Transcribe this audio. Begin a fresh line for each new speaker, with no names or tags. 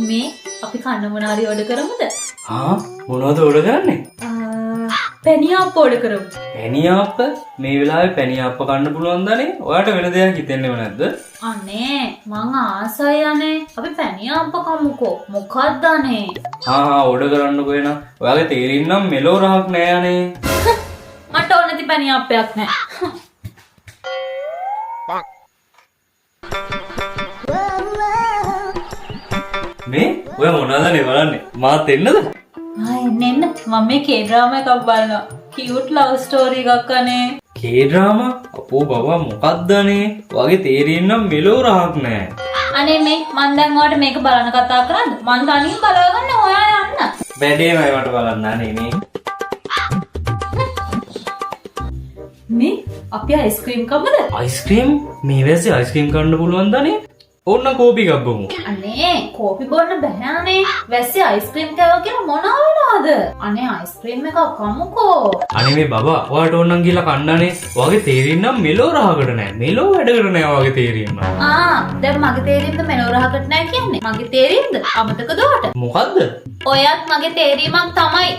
මේ අපි කන්න මොනාරි ඕඩර් කරමුද?
මොනවද ඕඩර් කරන්නේ?
පැණියාප්ප ඕඩර් කරමු.
පැණියාප්ප? මේ වෙලාවේ පැණියාප්ප කන්න පුළුවන් දනේ. ඔයාට වෙන දෙයක් හිතෙන්නේව නැද්ද?
අනේ මං ආසයි අනේ. අපි පැණියාප්ප කමුකෝ. මොකක්ද අනේ?
ඕඩර් කරන්නකෝ එන. ඔයාගේ තේරින් නම් මෙලෝ රහක් නෑ අනේ.
මට ඕන නැති පැණියාප්පයක් නෑ.
මේ ඔය මොනවදනේ බලන්නේ? මාත් එන්නද?
එන්න මම මේ කේ ඩ්‍රාමා එකක් බලනවා. කියුට් ලව් ස්ටෝරි එකක් අනේ.
කේ ඩ්‍රාමා? අපෝ බබා මොකක්ද අනේ? ඔයාගේ තේරින් නම් මෙලෝ රහක් නෑ.
අනේ මේ මං දැන් ඔයාලට මේක බලන්න කතා කරන්නද? මං තනියෙන් බලාගන්න ඔයා යන්න.
වැඩේමයි මට බලන්න අනේ මේ.
මේ අපි අයිස්ක්‍රීම් කමුද?
අයිස්ක්‍රීම්? මේ වැස්සේ අයිස්ක්‍රීම් කන්න පුළුවන් දනේ. ඕන්න කෝපි එකක් බොමු.
අනේ කෝපි බොන්න බෑ අනේ. වැස්සේ අයිස්ක්‍රීම් කෑවා කියලා මොනවා වෙනවද? අනේ අයිස්ක්‍රීම් එකක් කමුකෝ.
අනේ මේ බබා ඔයාට ඕනනම් ගිහලා කන්නනේ. ඔයාගේ තේරින් නම් මෙලෝ රහකට නෑ. මෙලෝ වැඩකට නෑ ඔයාගේ තේරින් නම්.
දැන් මගේ තේරින්ද මෙලෝ රහකට නෑ කියන්නේ? මගේ තේරින්ද අමතකද ඔයාට?
මොකද්ද?
ඔයත් මගේ තේරීමක් තමයි.